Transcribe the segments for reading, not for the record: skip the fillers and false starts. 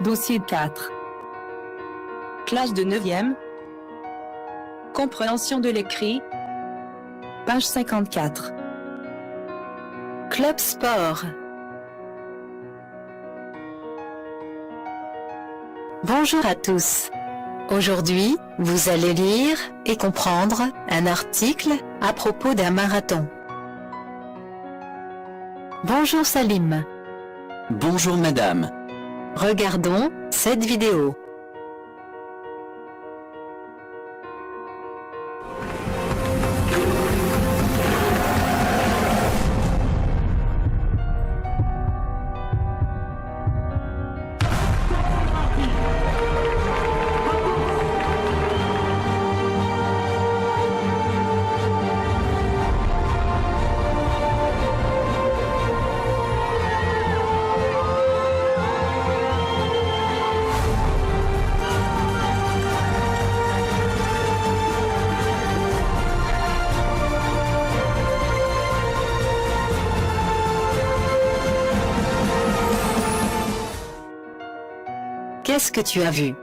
Dossier 4. Classe de 9e. Compréhension de l'écrit. Page 54. Club Sport. Bonjour à tous. Aujourd'hui, vous allez lire et comprendre un article à propos d'un marathon. Bonjour Salim. Bonjour madame. Regardons cette vidéo. Qu'est-ce que tu as vu?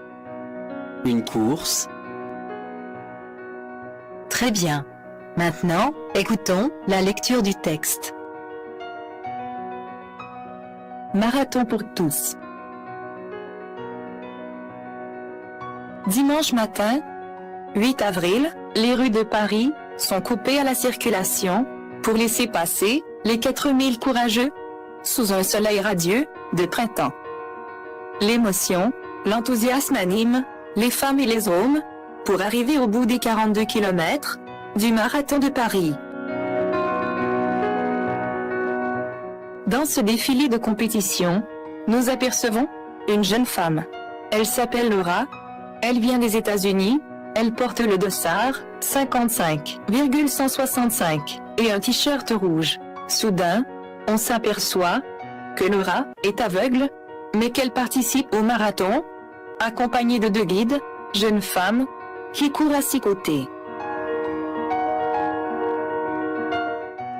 Une course. Très bien. Maintenant, écoutons la lecture du texte. Marathon pour tous. Dimanche matin, 8 avril, les rues de Paris sont coupées à la circulation pour laisser passer les 4000 courageux sous un soleil radieux de printemps. L'émotion, l'enthousiasme animent les femmes et les hommes pour arriver au bout des 42 km du marathon de Paris. Dans ce défilé de compétition, nous apercevons une jeune femme. Elle s'appelle Laura, elle vient des États-Unis, elle porte le dossard 55,165 et un t-shirt rouge. Soudain, on s'aperçoit que Laura est aveugle, mais qu'elle participe au marathon, accompagnée de 2 guides, jeunes femmes, qui courent à ses côtés.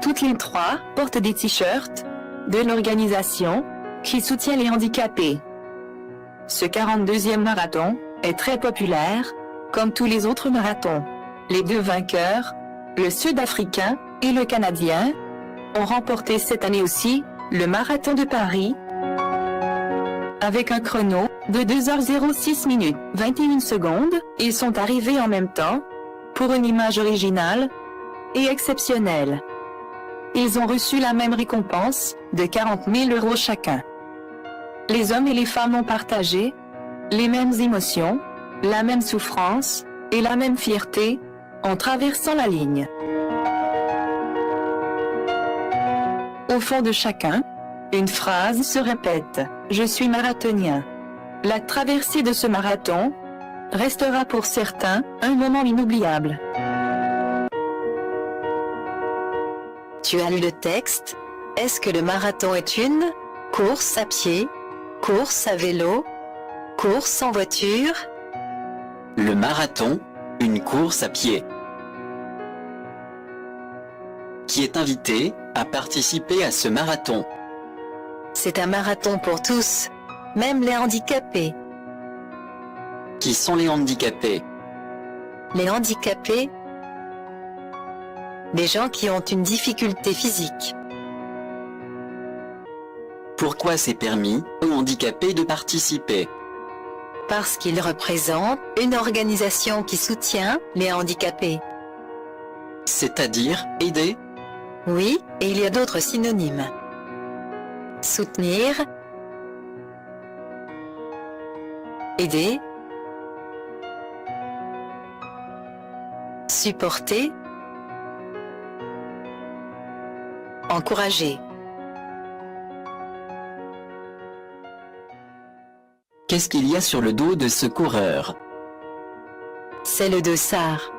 Toutes les 3 portent des t-shirts de l'organisation qui soutient les handicapés. Ce 42e marathon est très populaire, comme tous les autres marathons. Les 2 vainqueurs, le Sud-Africain et le Canadien, ont remporté cette année aussi le marathon de Paris avec un chrono de 2h06 minutes 21 secondes. Ils sont arrivés en même temps pour une image originale et exceptionnelle. Ils ont reçu la même récompense de 40 000 € chacun. Les hommes et les femmes ont partagé les mêmes émotions, la même souffrance et la même fierté en traversant la ligne. Au fond de chacun, une phrase se répète: « Je suis marathonien ». La traversée de ce marathon restera pour certains un moment inoubliable. Tu as lu le texte? Est-ce que le marathon est une course à pied, course à vélo, course en voiture? Le marathon, une course à pied. Qui est invité à participer à ce marathon? C'est un marathon pour tous, même les handicapés. Qui sont les handicapés? Les handicapés, des gens qui ont une difficulté physique. Pourquoi c'est permis aux handicapés de participer? Parce qu'ils représentent une organisation qui soutient les handicapés. C'est-à-dire aider? Oui, et il y a d'autres synonymes. Soutenir, aider, supporter, encourager. Qu'est-ce qu'il y a sur le dos de ce coureur? C'est le dossard.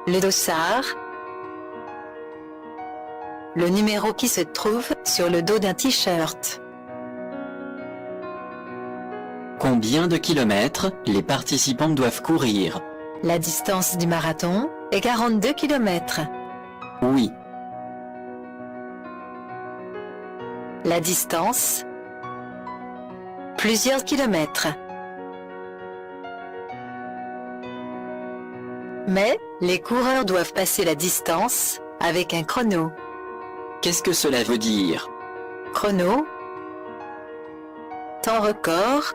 Le dossard, le numéro qui se trouve sur le dos d'un t-shirt. Combien de kilomètres les participants doivent courir? La distance du marathon est 42 km. Oui. La distance plusieurs kilomètres. Mais, les coureurs doivent passer la distance avec un chrono. Qu'est-ce que cela veut dire? Chrono. Temps record.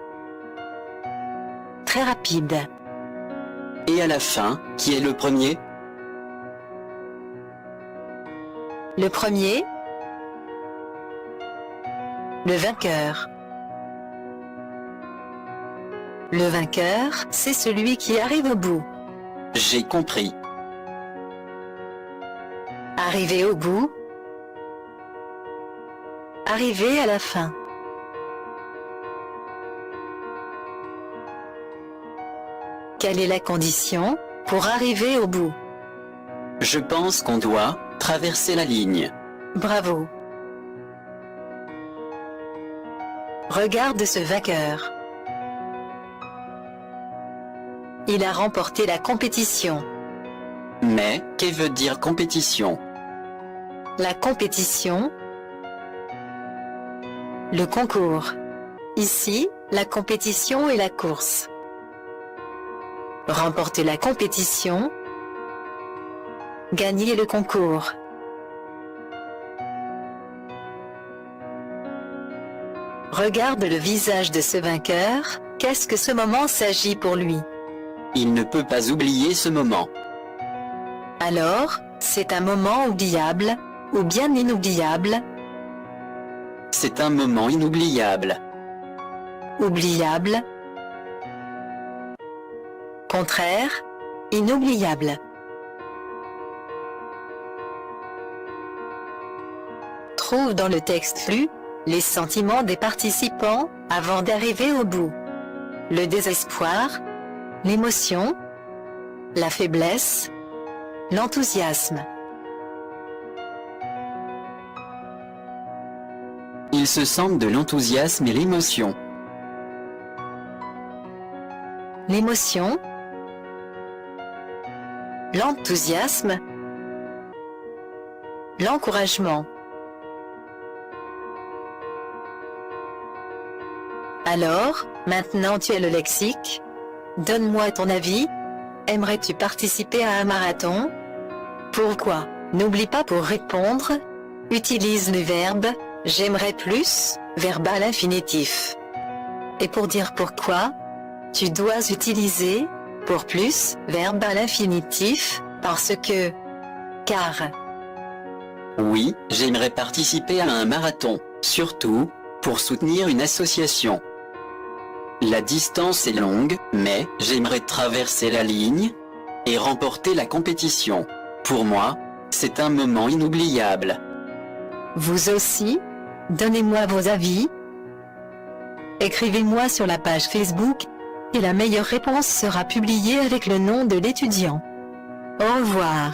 Très rapide. Et à la fin, qui est le premier? Le premier. Le vainqueur. Le vainqueur, c'est celui qui arrive au bout. J'ai compris. Arriver au bout. Arriver à la fin. Quelle est la condition pour arriver au bout? Je pense qu'on doit traverser la ligne. Bravo. Regarde ce vainqueur. Il a remporté la compétition. Mais, que veut dire compétition? La compétition. Le concours. Ici, la compétition et la course. Remporter la compétition. Gagner le concours. Regarde le visage de ce vainqueur, qu'est-ce que ce moment s'agit pour lui? Il ne peut pas oublier ce moment. Alors, c'est un moment oubliable, ou bien inoubliable? C'est un moment inoubliable. Oubliable. Contraire, inoubliable. Trouve dans le texte lu les sentiments des participants avant d'arriver au bout. Le désespoir, l'émotion, la faiblesse, l'enthousiasme. Ils se sentent de l'enthousiasme et l'émotion. L'émotion, l'enthousiasme, l'encouragement. Alors, maintenant tu as le lexique. Donne-moi ton avis. Aimerais-tu participer à un marathon? Pourquoi? N'oublie pas pour répondre, utilise le verbe « j'aimerais plus » verbal infinitif. Et pour dire pourquoi, tu dois utiliser « pour plus » verbe à l'infinitif parce que « car ». Oui, j'aimerais participer à un marathon, surtout pour soutenir une association. La distance est longue, mais j'aimerais traverser la ligne et remporter la compétition. Pour moi, c'est un moment inoubliable. Vous aussi, donnez-moi vos avis. Écrivez-moi sur la page Facebook et la meilleure réponse sera publiée avec le nom de l'étudiant. Au revoir.